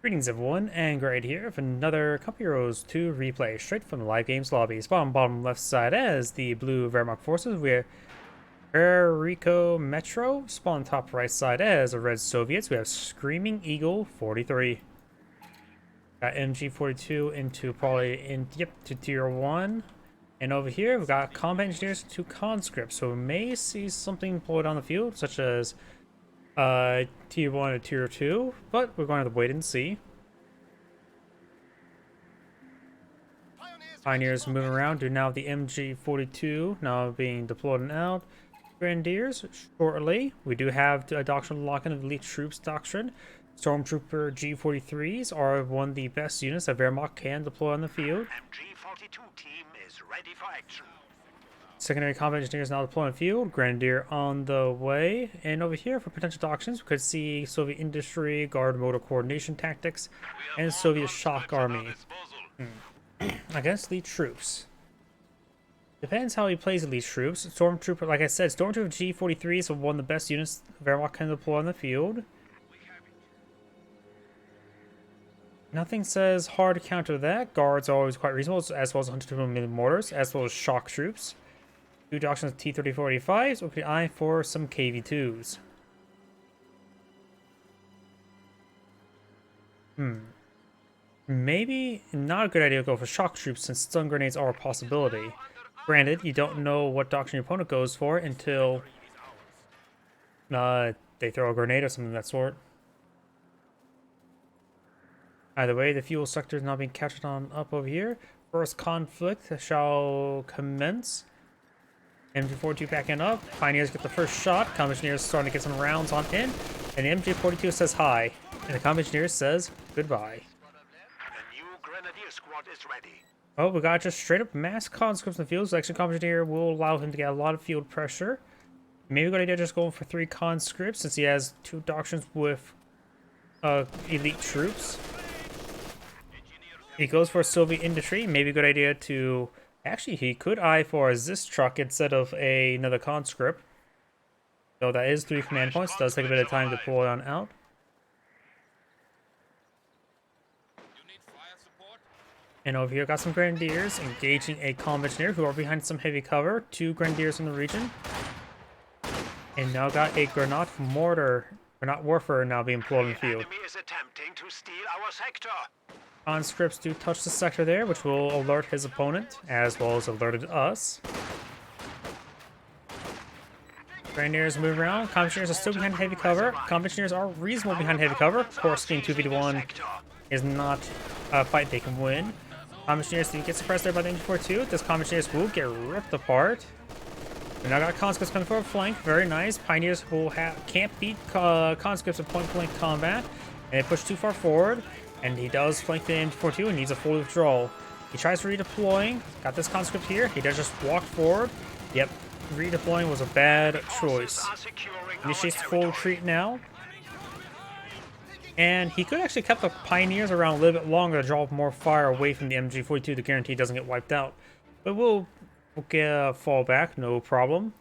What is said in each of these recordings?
Greetings everyone, and Greg here with another Company Heroes 2 replay straight from the live games lobby. Bottom left side as the blue Wehrmacht forces with Pericometro. Spawn top right side as the red Soviets. We have Screamingeagle43. Got MG42 into probably to tier 1. And over here we've got combat engineers to conscripts. So we may see something pulled on the field, such as tier 1 or tier 2, but we're going to have to wait and see. Pioneers moving around do now have the MG42 now being deployed and out. Grenadiers shortly. We do have a doctrine lock-in of elite troops doctrine. Stormtrooper G43s are one of the best units that Wehrmacht can deploy on the field. MG42 team is ready for action. Secondary combat engineers now deploying the field. Grenadier on the way. And over here for potential doctrines, we could see Soviet industry, guard motor coordination tactics, and Soviet shock army against elite troops. Depends how he plays elite troops. Stormtrooper, like I said, Stormtrooper G43s are one of the best units Wehrmacht can deploy on the field. Nothing says hard to counter that. Guards are always quite reasonable, as well as 102mm mortars, as well as shock troops. Two doctrines of T-3485s, we could eye for some KV-2s. Maybe not a good idea to go for shock troops since stun grenades are a possibility. Granted, you don't know what doctrine your opponent goes for until they throw a grenade or something of that sort. Either way, the fuel sector is now being captured on up over here. First conflict shall commence. MG42 backing up. Pioneers get the first shot. Combat engineers starting to get some rounds on in. And the MG42 says hi. And the combat engineer says goodbye. The new grenadier squad is ready. Oh, we got just straight up mass conscripts in the field. Selection combat engineer will allow him to get a lot of field pressure. Maybe a good idea just going for 3 conscripts since he has 2 doctrines with elite troops. He goes for Soviet industry. Maybe a good idea to... Actually, he could eye for a ZIS truck instead of another conscript. So that is 3 command points. Does take a bit of time to pull it on out. And over here, got some grenadiers engaging a combat engineer who are behind some heavy cover. 2 grenadiers in the region. And now got a grenade warfare now being deployed in the field. Enemy is attempting to steal our sector. Conscripts do touch the sector there, which will alert his opponent, as well as alerted us. Grenadiers move around. Combat engineers are still behind heavy cover. Combat engineers are reasonable behind heavy cover. Of course, being 2v1 is not a fight they can win. Combat engineers do get suppressed there by the MG42. This combat engineers will get ripped apart. We now got conscripts coming for a flank. Very nice. Pioneers will can't beat conscripts at point-blank combat, and they push too far forward. And he does flank the MG42 and needs a full withdrawal. He tries redeploying. Got this conscript here. He does just walk forward. Yep, redeploying was a bad choice. Initiates full retreat now. And he could actually kept the pioneers around a little bit longer to draw more fire away from the MG42 to guarantee he doesn't get wiped out. But we'll get a fallback, no problem.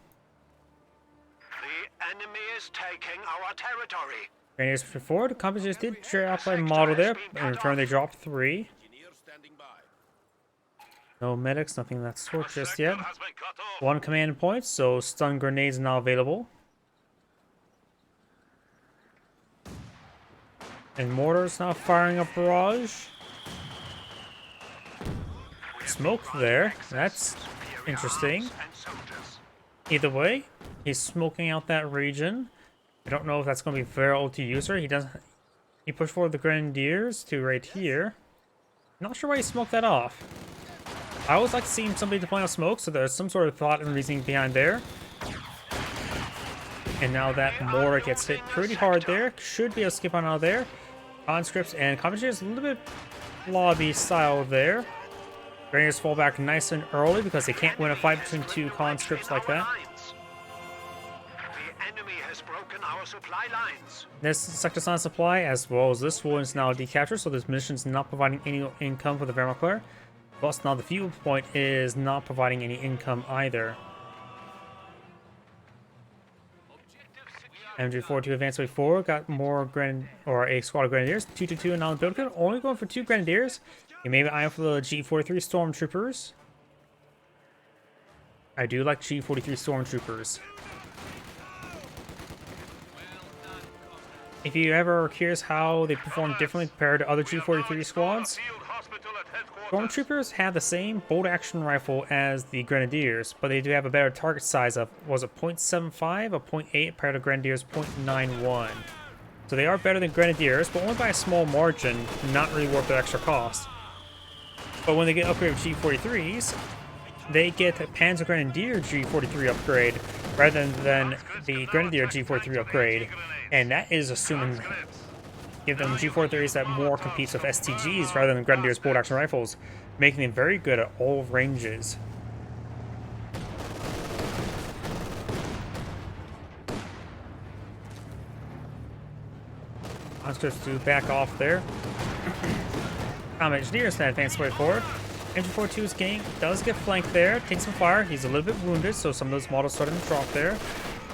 The enemy is taking our territory. Grenadiers push forward. Combat engineers did drop a model there. In return, they dropped 3. No medics, nothing of that sort just yet. 1 command point, so stun grenades now available. And mortars now firing a barrage. Smoke there. That's interesting. Either way, he's smoking out that region. I don't know if that's going to be very old to user. He pushed forward the grenadiers to right here. Not sure why he smoked that off. I always like seeing somebody deploying a smoke, so there's some sort of thought and reasoning behind there. And now that mortar gets hit pretty hard there. Should be able to skip on out of there. Conscripts and combat engineers a little bit lobby style there. Grenadiers fall back nice and early because they can't win a fight between 2 conscripts like that. Our supply lines. This sector's on supply, as well as this one is now decaptured, so this mission is not providing any income for the Wehrmacht player. Plus, now the fuel point is not providing any income either. MG42 advanced way forward, got more a squad of grenadiers, 222 and on the build code, only going for 2 grenadiers. You may be eyeing for the G43 stormtroopers. I do like G43 stormtroopers. If you ever are curious how they perform differently compared to other G43 squads, stormtroopers have the same bolt action rifle as the grenadiers, but they do have a better target size of, was it 0.75 or 0.8 compared to grenadiers 0.91. So they are better than grenadiers, but only by a small margin, not really worth the extra cost. But when they get upgraded with G43s, they get a Panzer Grenadier G43 upgrade rather than the Grenadier G43 upgrade, and that is assuming give them G43s that more competes with STGs rather than Grenadier's bolt action rifles, making them very good at all ranges. Monsters to back off there. Combat Engineers that advance way forward. MG42's gang does get flanked there, takes some fire. He's a little bit wounded, so some of those models starting to drop there.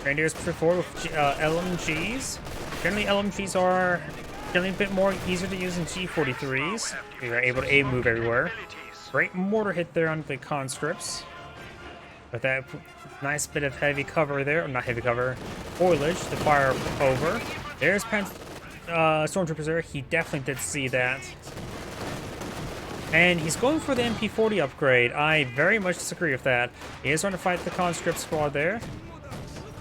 Grenadiers push forward with LMGs. Generally, LMGs are generally a bit more easier to use than G43s. They are able to A move everywhere. Great mortar hit there on the conscripts. With that nice bit of heavy cover there, or not heavy cover, foliage to fire over. There's stormtroopers there. He definitely did see that. And he's going for the MP40 upgrade. I very much disagree with that. He is trying to fight the conscript squad there.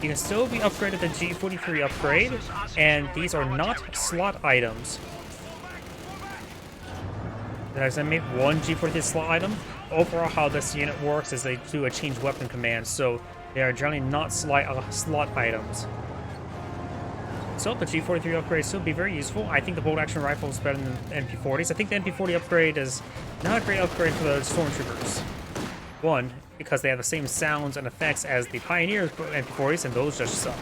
He can still be upgraded to G43 upgrade, and these are not slot items. As I make one G43 slot item, overall how this unit works is they do a change weapon command, so they are generally not slot items. So the G43 upgrade still be very useful. I think the bolt action rifle is better than the MP40s. I think the MP40 upgrade is not a great upgrade for the stormtroopers. One, because they have the same sounds and effects as the Pioneer MP40s, and those just suck.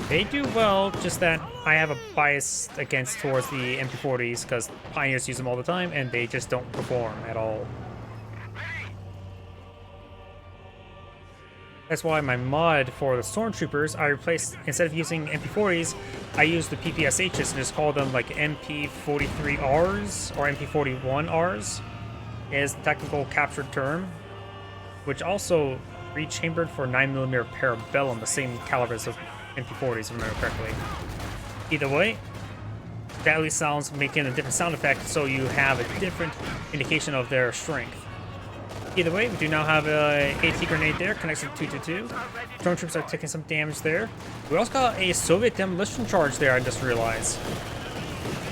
They do well, just that I have a bias towards the MP40s because Pioneers use them all the time and they just don't perform at all. That's why my mod for the Stormtroopers, I replaced, instead of using MP40s, I used the PPSHs and just call them like MP43Rs or MP41Rs is the technical captured term, which also rechambered for 9mm Parabellum, the same calibers of MP40s, if I remember correctly. Either way, that at least sounds making a different sound effect, so you have a different indication of their strength. Either way, we do now have a AT grenade there, connected to 222. Stormtroopers are taking some damage there. We also got a Soviet demolition charge there, I just realized.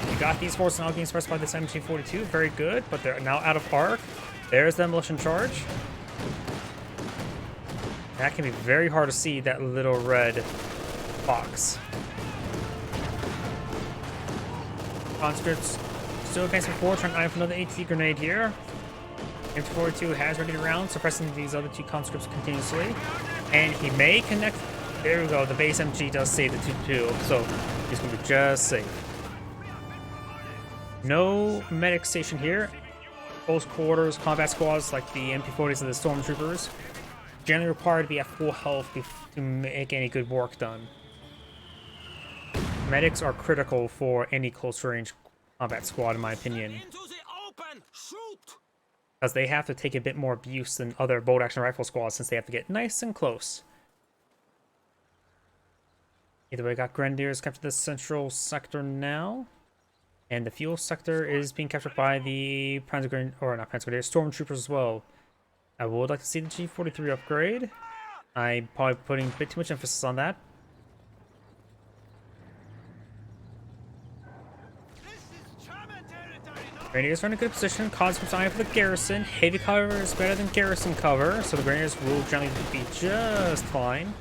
We got these forces now being expressed by this MG42, very good, but they're now out of arc. There's the demolition charge. That can be very hard to see, that little red box. Conscripts still advancing forward, trying to eye for another AT grenade here. MG42 has ready to round, suppressing these other two conscripts continuously. And he may connect. There we go. The base MG does save the 2-2, so he's going to be just safe. No medic station here. Close quarters combat squads like the MP40s and the Stormtroopers generally required to be at full health to make any good work done. Medics are critical for any close range combat squad, in my opinion, because they have to take a bit more abuse than other bolt action rifle squads since they have to get nice and close. Either way, got Grenadiers captured the central sector now, and the fuel sector is being captured by the Stormtroopers as well. I would like to see the G43 upgrade. I'm probably putting a bit too much emphasis on that. Grenadiers are in a good position. Conscripts eyeing for the garrison. Heavy cover is better than garrison cover, so the Grenadiers will generally be just fine.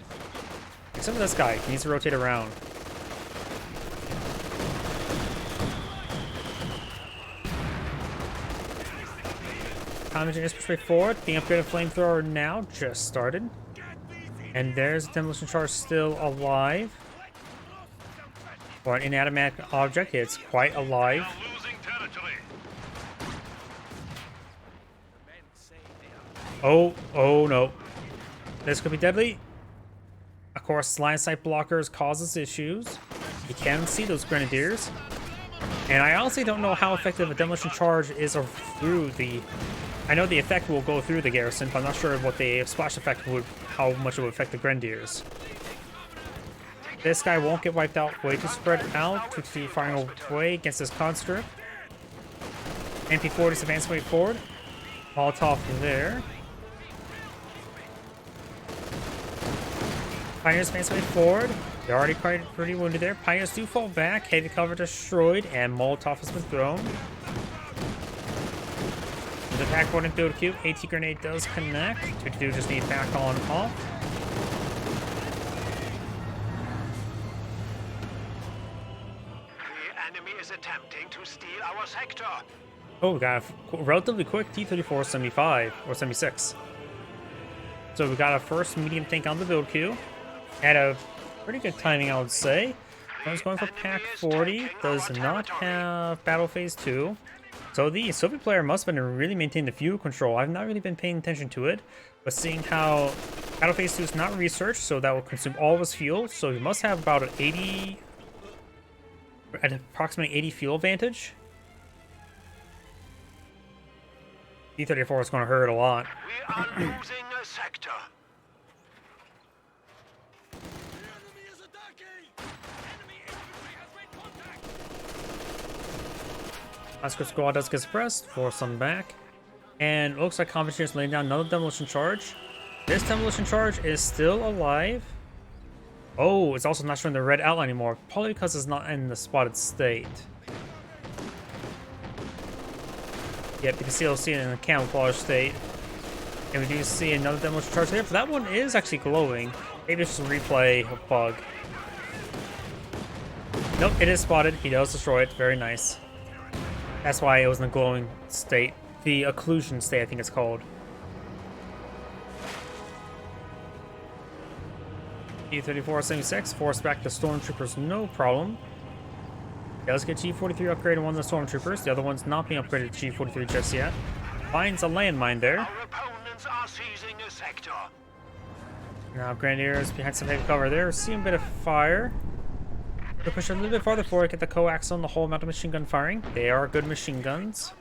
Except for this guy. He needs to rotate around. Comm Engineers push way forward. The upgraded flamethrower now just started. And there's a demolition charge still alive. For an inanimate object, it's quite alive. Oh no. This could be deadly. A Of course, line of sight blockers causes issues. You can see those grenadiers. And I honestly don't know how effective a demolition charge is through the... I know the effect will go through the garrison, but I'm not sure what the splash effect would, how much it would affect the grenadiers. This guy won't get wiped out, way too spread out, to the firing away against this conscript. MP40's advance way forward. Molotov there. Pioneers advance way forward. They're already quite pretty wounded there. Pioneers do fall back. Heavy cover destroyed, and Molotov has been thrown. The back board and build queue. AT grenade does connect. 222 just need back on off. The enemy is attempting to steal our sector. Oh, we got a relatively quick T-34 75 or 76. So we got a first medium tank on the build queue. Had a pretty good timing, I would say. One's going for Pack 40. Does not have Battle Phase 2. So the Soviet player must have been really maintaining the fuel control. I've not really been paying attention to it. But seeing how Battle Phase 2 is not researched, so that will consume all of his fuel. So he must have about an approximately 80 fuel advantage. T-34 is going to hurt a lot. We are losing a sector. Oscar squad does get suppressed, force them back. And it looks like Competition is laying down another demolition charge. This demolition charge is still alive. Oh, it's also not showing the red outline anymore, probably because it's not in the spotted state. Yep, you can still see it in the camouflage state. And we do see another demolition charge there, but that one is actually glowing. Maybe it's just a replay bug. Nope, it is spotted. He does destroy it. Very nice. That's why it was in the glowing state. The occlusion state, I think it's called. T-34-76 force back the stormtroopers, no problem. He does get G-43 upgraded on one of the stormtroopers. The other one's not being upgraded to G-43 just yet. Finds a landmine there. Our opponents are seizing a sector. Now Grenadiers behind some heavy cover there. Seeing a bit of fire. We'll push a little bit farther forward, get the coax on the whole amount of machine gun firing. They are good machine guns.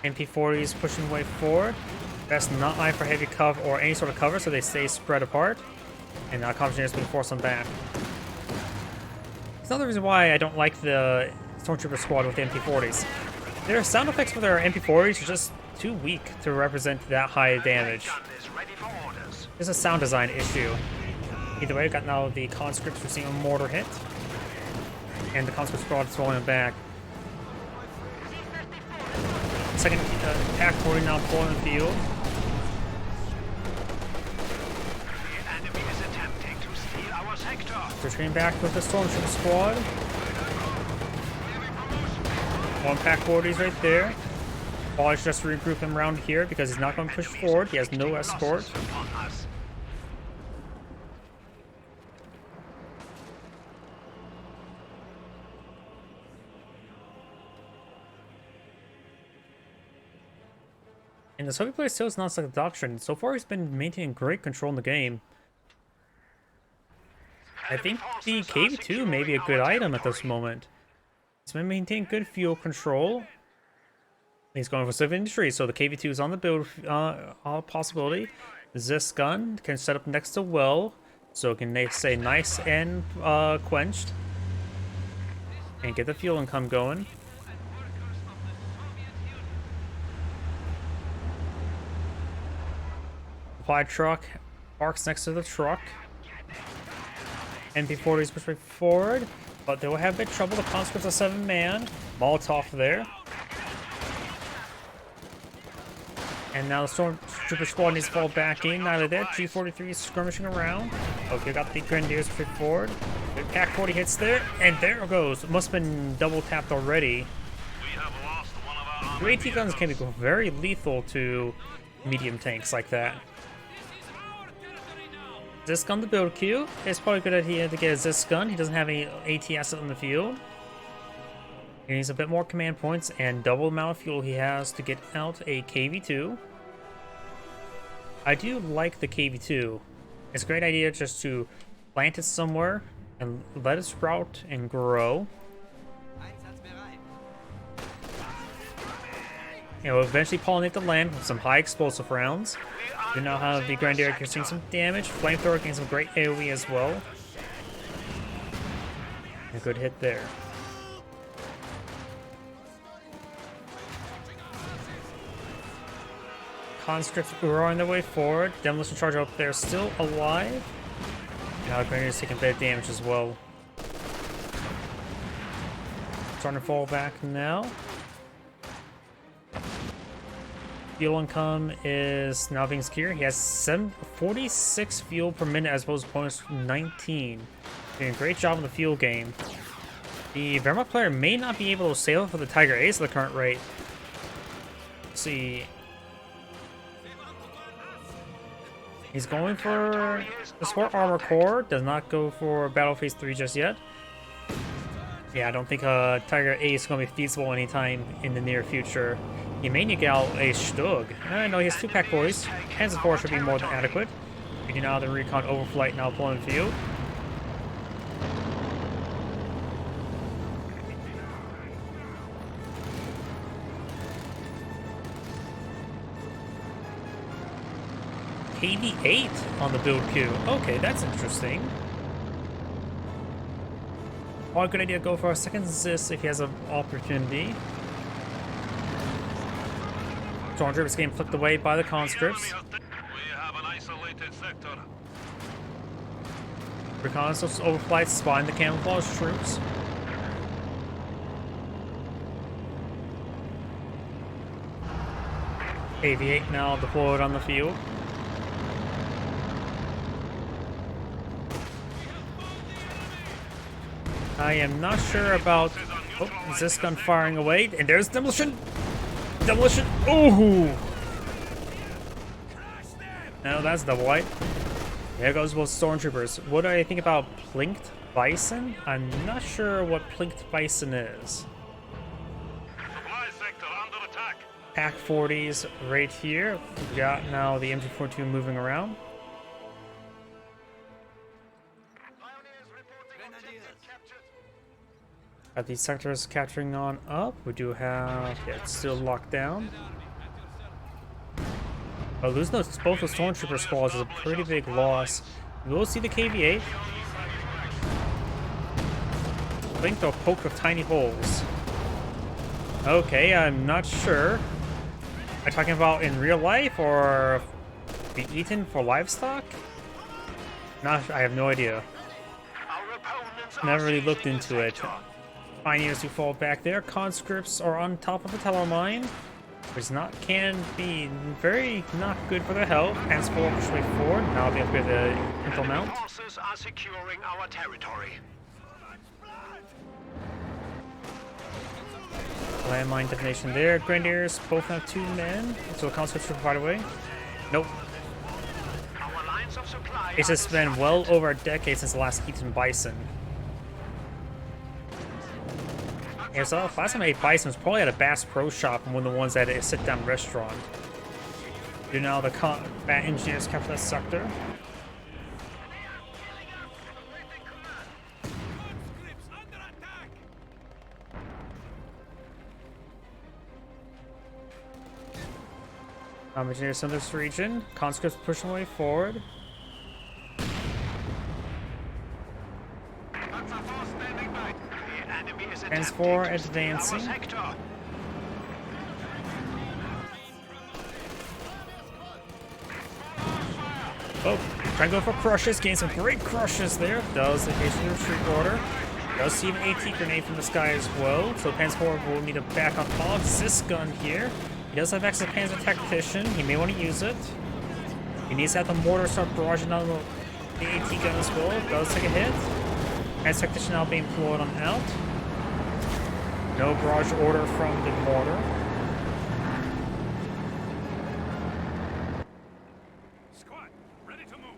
MP40s pushing way forward. Best not eye for heavy cover or any sort of cover, so they stay spread apart. And now Competition is being forced them back. It's another reason why I don't like the Stormtrooper squad with the MP40s. Their sound effects for their MP40s are just too weak to represent that high damage. It's a sound design issue. Either way, we got now the conscripts receiving a mortar hit. And the conscript squad is falling back. Second Pack 40 now pulling the field. The enemy is attempting to steal our sector. Retreating back with the Stormtrooper squad. One Pack 40's right there. Probably should just regroup him around here because he's not going to push forward. He has no escort. And the Soviet player still is not like a doctrine. So far, he's been maintaining great control in the game. I think the KV-2 may be a good item at this moment. He's been maintaining good fuel control. He's going for civil industry, so the KV-2 is on the build possibility. This gun can set up next to well, so it can stay nice and quenched. And get the fuel income going. Supply truck parks next to the truck. MP40s push right forward, but they will have a bit of trouble. The conscripts are 7-man. Molotov there. And now the Stormtrooper squad needs to fall back in. Neither there. G43 is skirmishing around. Okay, got the Grenadiers push forward. The Pack 40 hits there, and there it goes. It must have been double tapped already. UAT guns can be very lethal to medium tanks like that. Zisk on the build queue. It's probably a good idea to get a Zisk gun. He doesn't have any AT asset in the field. He needs a bit more command points and double the amount of fuel he has to get out a KV-2. I do like the KV-2. It's a great idea just to plant it somewhere and let it sprout and grow. It will eventually pollinate the land with some high explosive rounds. We now have the Grenadier getting some damage. Flamethrower getting some great AoE as well. A good hit there. Conscripts are on their way forward. Demolition Charger up there still alive. Now Grenadier's taking a bit of damage as well. Starting to fall back now. Fuel income is now being secured. He has 46 fuel per minute as opposed to bonus 19. Doing a great job in the fuel game. The Wehrmacht player may not be able to sail for the Tiger Ace at the current rate. Let's see. He's going for the Sport Armor Core. Does not go for Battle Phase 3 just yet. Yeah, I don't think Tiger Ace is going to be feasible anytime in the near future. He may need to get out a Stug. No, he has 2 Pack Boys. Panzer IV should be more than adequate. We do now have the Recon Overflight now pulling field. KV-8 on the build queue. Okay, that's interesting. Well, good idea to go for a second Zis if he has an opportunity. Stormtrooper is getting flicked away by the conscripts. Reconnaissance overflights spotting the camouflage troops. KV-8 now deployed on the field. I am not sure about... Oh, is this gun firing away? And there's demolition! Demolition! Ooh! No, that's double white. There goes both stormtroopers. What do I think about Plinked Bison? I'm not sure what Plinked Bison is. Pack 40s right here. We got now the MG42 moving around. Got these sectors capturing on up. We do have... Yeah, it's still locked down. But losing both the Stormtrooper squads is a pretty big loss. We will see the KV-8. Blink or poke with tiny holes. Okay, I'm not sure. Am I talking about in real life or be eaten for livestock? I have no idea. Never really looked into it. Pioneers who fall back there. Conscripts are on top of the teller mine, which can be very not good for their health. Hands forward, push way forward. Now they upgrade the intel mount. Forces are securing our territory. Landmine detonation there. Grenadiers both have 2 men, so the conscripts should fight away. Nope. Our lines of supply It's just been well over a decade since the last eaten bison. Yeah, so last time I ate bison was probably at a Bass Pro Shop and one of the ones at a sit-down restaurant. Do now the combat engineers capture that sector. Engineers in this region. Conscripts pushing way forward. Hands 4 advancing. Oh, trying to go for crushes, gain some great crushes there. Does occasionally retreat order. Does see an AT grenade from the sky as well. So Panzer 4 will need to back on all of this gun here. He does have access to Panzer Tactician. He may want to use it. He needs to have the mortar start barraging down the AT gun as well. Does take a hit. Panzer Tactician now being deployed on out. No barrage order from the mortar. Squad, ready to move.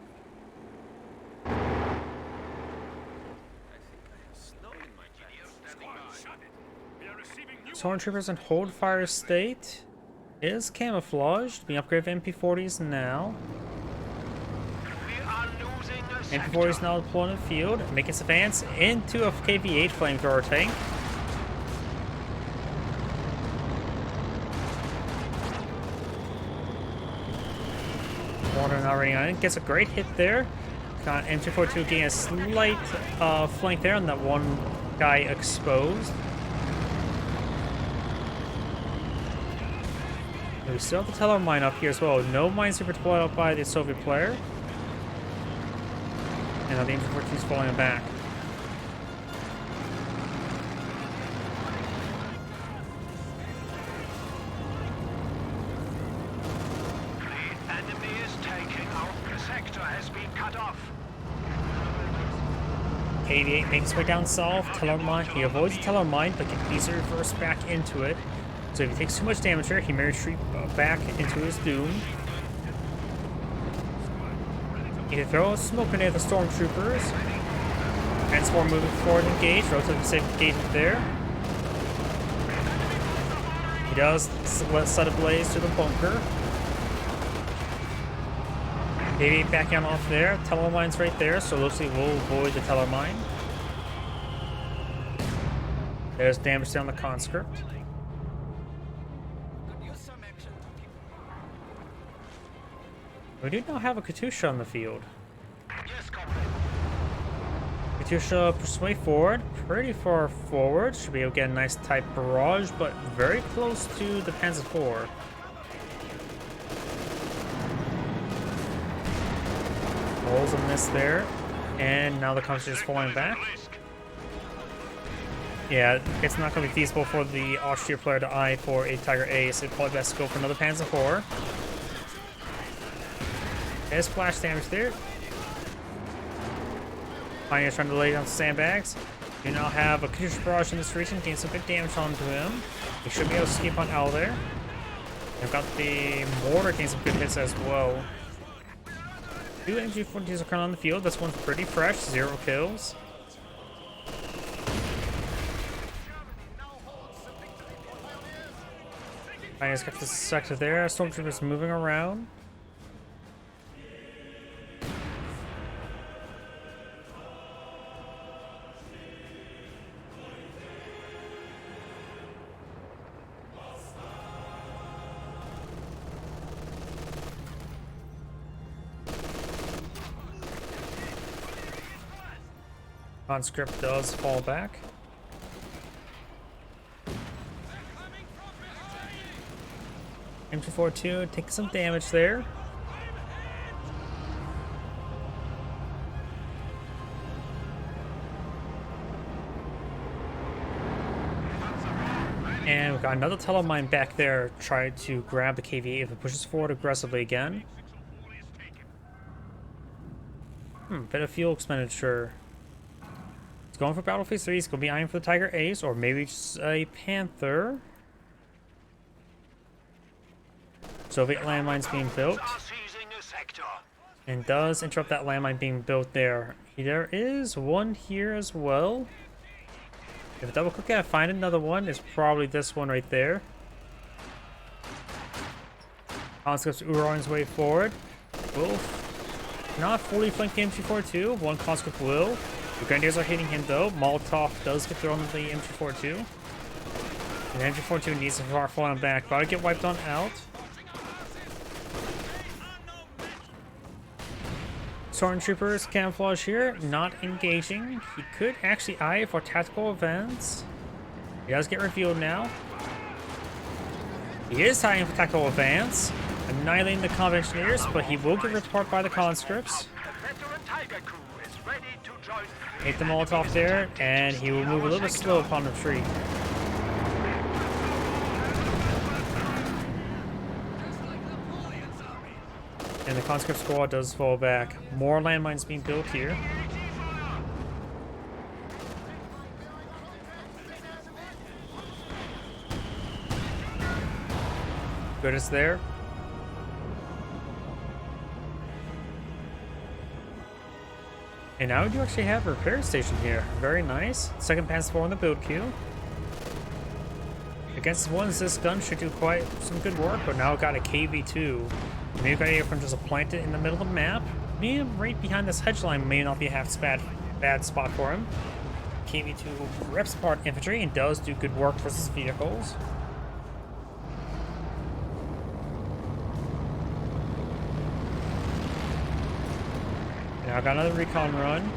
Stormtroopers in hold fire state is camouflaged. Being upgraded with MP40s now. We are MP4 is now deployed in the field, making its advance into a KV-8 flamethrower tank. Water now running on it, gets a great hit there. Got M242 getting a slight flank there on that one guy exposed. We still have the teller mine up here as well. No mines super deployed up by the Soviet player. And now the M242 is falling back. The enemy is taking out. The sector has been cut off. KV-8 makes its way down south. Teller mine. He avoids the teller mine, but can easily reverse back into it. So if he takes too much damage here, he may retreat back into his doom. He can throw a smoke grenade at the stormtroopers. And more moving forward and engage. Relatively safe engagement there. He does set a blaze to the bunker. KV-8 backing off there. Teller mine's right there, so looks like we'll avoid the teller mine. There's damage down the conscript. We do now have a Katusha on the field. Yes, comrade. Katusha pushes way forward, pretty far forward. Should be able to get a nice tight barrage, but very close to the Panzer IV. Rolls a miss there, and now the Katusha is falling back. Yeah, it's not going to be feasible for the Austria player to eye for a Tiger A, so it's probably best to go for another Panzer IV. There's splash damage there. Pioneer's trying to lay down sandbags. You now have a Katusha barrage in this region, getting some good damage onto him. He should be able to escape on out there. They've got the mortar getting some good hits as well. 2 MG-42s are currently on the field. This one's pretty fresh, 0 kills. Pioneer's got this sector there. Stormtroopers moving around. Conscript does fall back. M242 takes some damage there. And we've got another telemine back there trying to grab the KV-8 if it pushes forward aggressively again. Bit of fuel expenditure. He's going for Battle Phase 3. He's going to be eyeing for the Tiger Ace, or maybe just a Panther. Soviet landmines being built. And does interrupt that landmine being built there. There is one here as well. If I double click and I find another one, it's probably this one right there. Conscript's Uroing his way forward. Will not fully flank the MG42. One conscript will. The Grenadiers are hitting him though. Molotov does get thrown to the MG42. And the MG42 needs to far falling back. About to get wiped on out. Stormtroopers camouflage here, not engaging. He could actually eye for tactical events. He does get revealed now. He is eyeing for tactical advance, annihilating the Conventioneers, but he will get ripped apart by the conscripts. Hit the Molotov there, and he will move a little bit slow upon retreat. And the conscript squad does fall back. More landmines being built here. Good as there. And now we do actually have a repair station here. Very nice. Second Panzer IV on the build queue. Against ones, this gun should do quite some good work, but now got a KV-2. Maybe got a from just a planted in the middle of the map. being right behind this hedge line may not be a bad spot for him. KV2 rips apart infantry and does do good work versus vehicles. Now I got another recon run.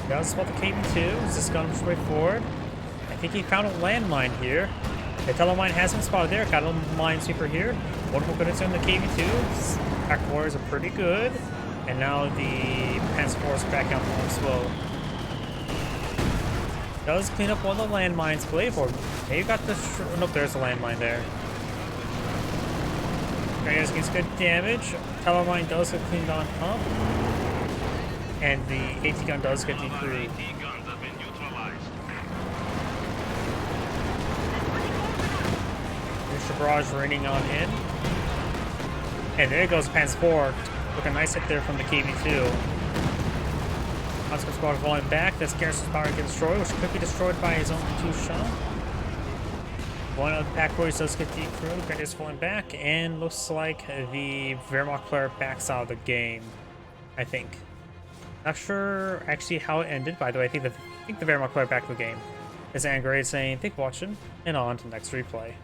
Down spot the KV2. Is this gun straight forward? I think he found a landmine here. The telemine has been spotted there. Got a minesweeper here. Wonderful goodness on the KV2. Attack warriors are pretty good. And now the Panzer Force back down the slow. Does clean up one of the landmines, believe, or maybe got the. Nope, there's a landmine there. Grenadiers gets good damage. Telemine does get cleaned on up. And the AT gun does get decrewed. There's the barrage raining on in. And there goes Panzer 4. Look, a nice hit there from the KV2. Conscript squad falling back. This garrison's power gets destroyed, which could be destroyed by his own 2 shot. One of the pack boys does get decrewed. Grenadiers falling back, and looks like the Wehrmacht player backs out of the game, I think. Not sure actually how it ended, by the way. I think the Wehrmacht player back in the game. It's Angry saying, thanks for watching, and on to the next replay.